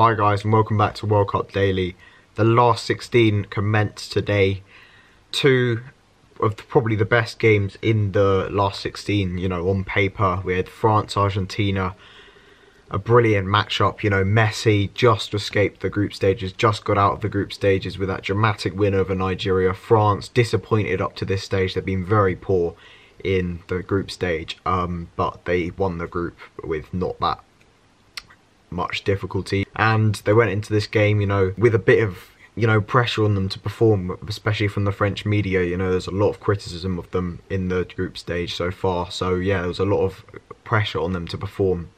Hi guys and welcome back to World Cup Daily. The last 16 commenced today. Two of probably the best games in the last 16, on paper. We had France, Argentina, a brilliant matchup. Messi just escaped the group stages, just got out of the group stages with that dramatic win over Nigeria. France disappointed up to this stage. They've been very poor in the group stage, but they won the group with not that much difficulty, and they went into this game with a bit of pressure on them to perform, especially from the French media. There's a lot of criticism of them in the group stage so far, so yeah, there was a lot of pressure on them to perform.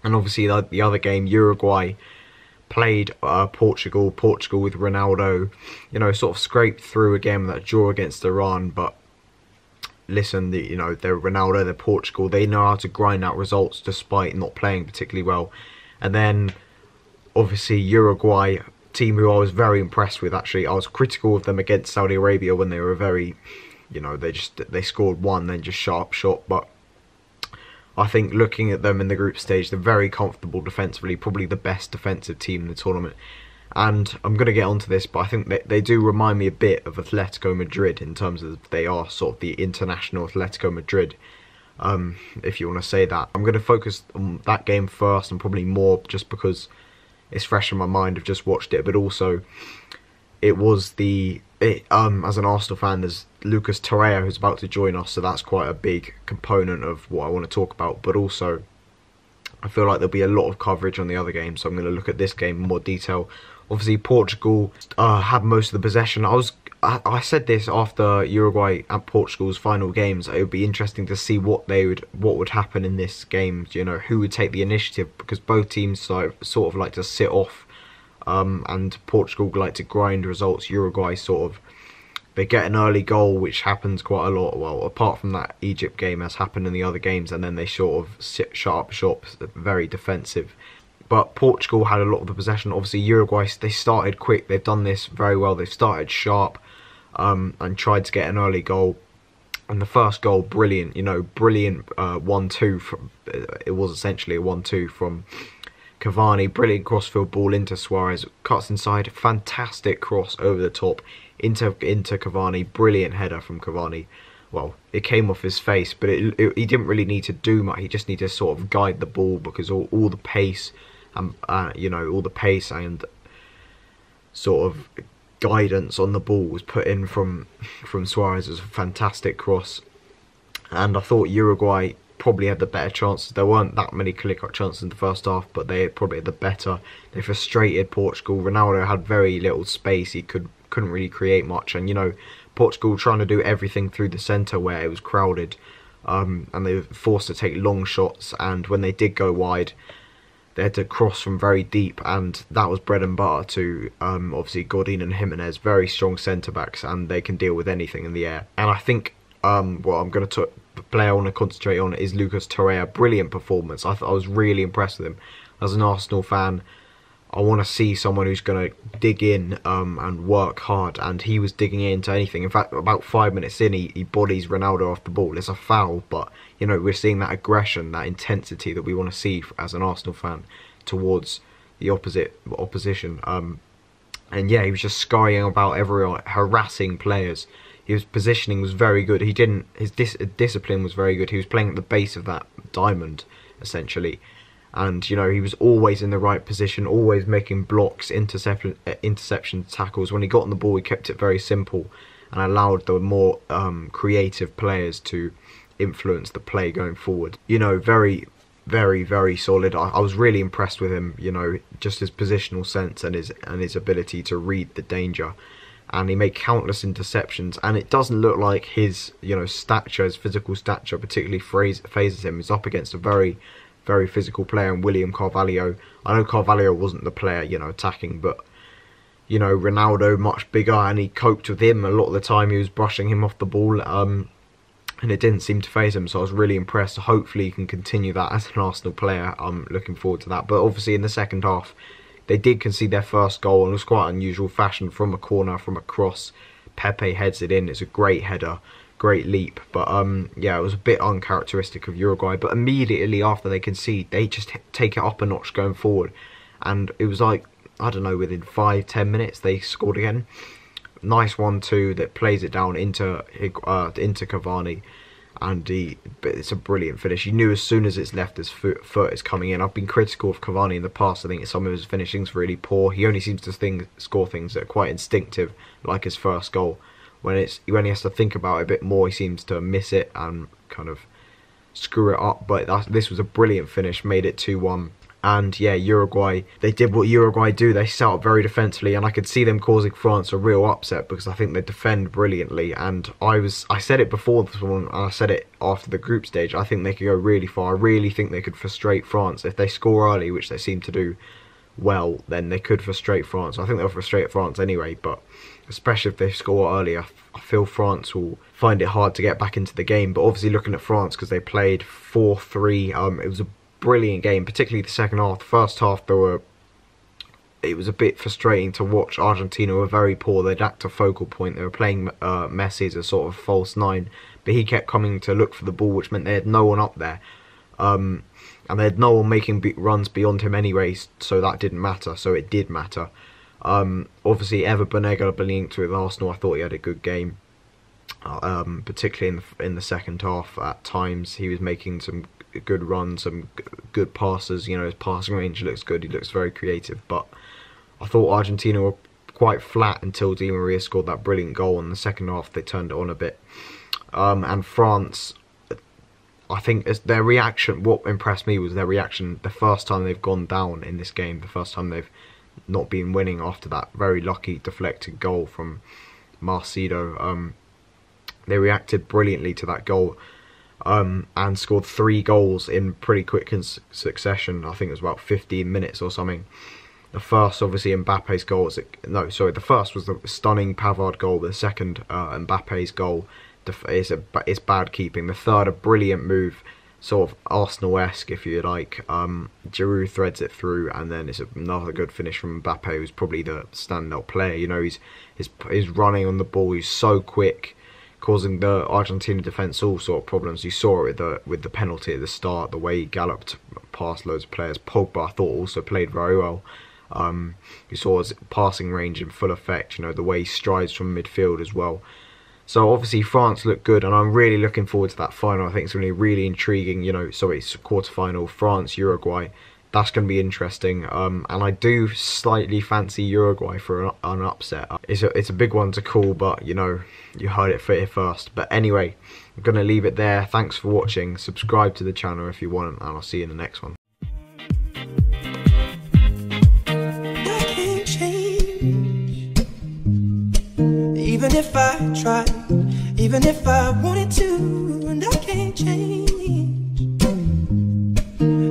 And obviously the other game, Uruguay played Portugal with Ronaldo, sort of scraped through again with that draw against Iran. But listen, they're Ronaldo, they're Portugal, they know how to grind out results despite not playing particularly well. And then, obviously, Uruguay, team who I was very impressed with, actually. I was critical of them against Saudi Arabia when they were very, they scored one, then just sharp shot. But I think looking at them in the group stage, they're very comfortable defensively, probably the best defensive team in the tournament. And I'm going to get onto this, but I think they do remind me a bit of Atletico Madrid in terms of they are sort of the international Atletico Madrid. If you want to say that. I'm going to focus on that game first, and probably more just because it's fresh in my mind. I've just watched it, but also it was as an Arsenal fan, there's Lucas Torreira who's about to join us, so that's quite a big component of what I want to talk about. But also, I feel like there'll be a lot of coverage on the other game, so I'm going to look at this game in more detail. Obviously, Portugal had most of the possession. I said this after Uruguay and Portugal's final games. It would be interesting to see what would happen in this game. Who would take the initiative, because both teams sort of like to sit off, and Portugal like to grind results. Uruguay they get an early goal, which happens quite a lot. Well, apart from that Egypt game, has happened in the other games, and then they sort of shut up shop, very defensive. But Portugal had a lot of the possession. Obviously, Uruguay, they started quick. They've done this very well. They've started sharp, and tried to get an early goal. And the first goal, brilliant. Brilliant 1-2. It was essentially a 1-2 from Cavani. Brilliant crossfield ball into Suarez. Cuts inside. Fantastic cross over the top into Cavani. Brilliant header from Cavani. Well, it came off his face, but he didn't really need to do much. He just needed to sort of guide the ball, because all the pace and all the pace and sort of guidance on the ball was put in from Suarez. It was a fantastic cross, and I thought Uruguay probably had the better chances. There weren't that many clear-cut chances in the first half, but they probably had the better. They frustrated Portugal. Ronaldo had very little space. He couldn't really create much, and Portugal trying to do everything through the centre where it was crowded, and they were forced to take long shots, and when they did go wide, they had to cross from very deep, and that was bread and butter to obviously Godin and Jimenez, very strong centre-backs, and they can deal with anything in the air. And I think the player I want to concentrate on is Lucas Torreira. Brilliant performance. I was really impressed with him. As an Arsenal fan, I want to see someone who's going to dig in and work hard, and he was digging into anything. In fact, about 5 minutes in, he bodies Ronaldo off the ball. It's a foul, but we're seeing that aggression, that intensity that we want to see as an Arsenal fan towards the opposition. And yeah, he was just scurrying about everywhere, harassing players. His positioning was very good. His discipline was very good. He was playing at the base of that diamond, essentially. And he was always in the right position, always making blocks, interception tackles. When he got on the ball, he kept it very simple and allowed the more creative players to influence the play going forward. Very, very, very solid. I was really impressed with him. Just his positional sense and his ability to read the danger. And he made countless interceptions, and it doesn't look like his stature, his physical stature, particularly phases him. He's up against a very physical player in William Carvalho. I know Carvalho wasn't the player, attacking, but Ronaldo much bigger, and he coped with him a lot of the time. He was brushing him off the ball, and it didn't seem to faze him. So I was really impressed. Hopefully he can continue that as an Arsenal player. I'm looking forward to that. But obviously in the second half, they did concede their first goal, and it was quite unusual fashion, from a corner, from a cross. Pepe heads it in. It's a great header. Great leap, but yeah, it was a bit uncharacteristic of Uruguay. But immediately after they concede, they just take it up a notch going forward, and it was like, I don't know, within 5-10 minutes they scored again. Nice 1-2 that plays it down into Cavani, and it's a brilliant finish. You knew as soon as it's left his foot is coming in. I've been critical of Cavani in the past. I think some of his finishing's really poor. He only seems to score things that are quite instinctive, like his first goal. When he has to think about it a bit more, he seems to miss it and kind of screw it up. But this was a brilliant finish, made it 2-1. And yeah, Uruguay, they did what Uruguay do. They set up very defensively, and I could see them causing France a real upset because I think they defend brilliantly. And I said it before this one, and I said it after the group stage. I think they could go really far. I really think they could frustrate France if they score early, which they seem to do well. Then they could frustrate France. I think they'll frustrate France anyway, but especially if they score early, I feel France will find it hard to get back into the game. But obviously, looking at France, because they played 4-3, it was a brilliant game, particularly the second half. The first half, it was a bit frustrating to watch. Argentina were very poor. They'd act a focal point. They were playing Messi as a sort of false nine, but he kept coming to look for the ball, which meant they had no one up there, and they had no one making runs beyond him anyway, so that didn't matter. So it did matter. Obviously, Ever Banega linked with Arsenal. I thought he had a good game, particularly in the second half. At times, he was making some good runs, some good passes. You know, his passing range looks good. He looks very creative. But I thought Argentina were quite flat until Di Maria scored that brilliant goal. In the second half, they turned it on a bit. And France, I think their reaction, what impressed me was their reaction the first time they've gone down in this game, the first time they've not been winning after that very lucky deflected goal from Marcido. They reacted brilliantly to that goal, and scored 3 goals in pretty quick succession. I think it was about 15 minutes or something. The first, obviously, Mbappe's goal. The first was the stunning Pavard goal. The second, Mbappe's goal, is bad keeping. The third, a brilliant move, sort of Arsenal-esque, if you like. Giroud threads it through, and then it's another good finish from Mbappe, who's probably the standout player. You know, he's running on the ball. He's so quick, causing the Argentina defence all sort of problems. You saw it with the penalty at the start, the way he galloped past loads of players. Pogba, I thought, also played very well. You saw his passing range in full effect, you know, the way he strides from midfield as well. So obviously France looked good, and I'm really looking forward to that final. I think it's going to be really intriguing, you know. So it's quarter-final, France-Uruguay. That's going to be interesting, and I do slightly fancy Uruguay for an upset. It's a big one to call, but you know, you heard it here first. But anyway, I'm going to leave it there. Thanks for watching. Subscribe to the channel if you want, and I'll see you in the next one. Even if I tried, even if I wanted to, and I can't change.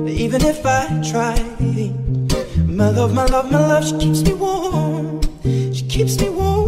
Even if I tried, my love, she keeps me warm. She keeps me warm.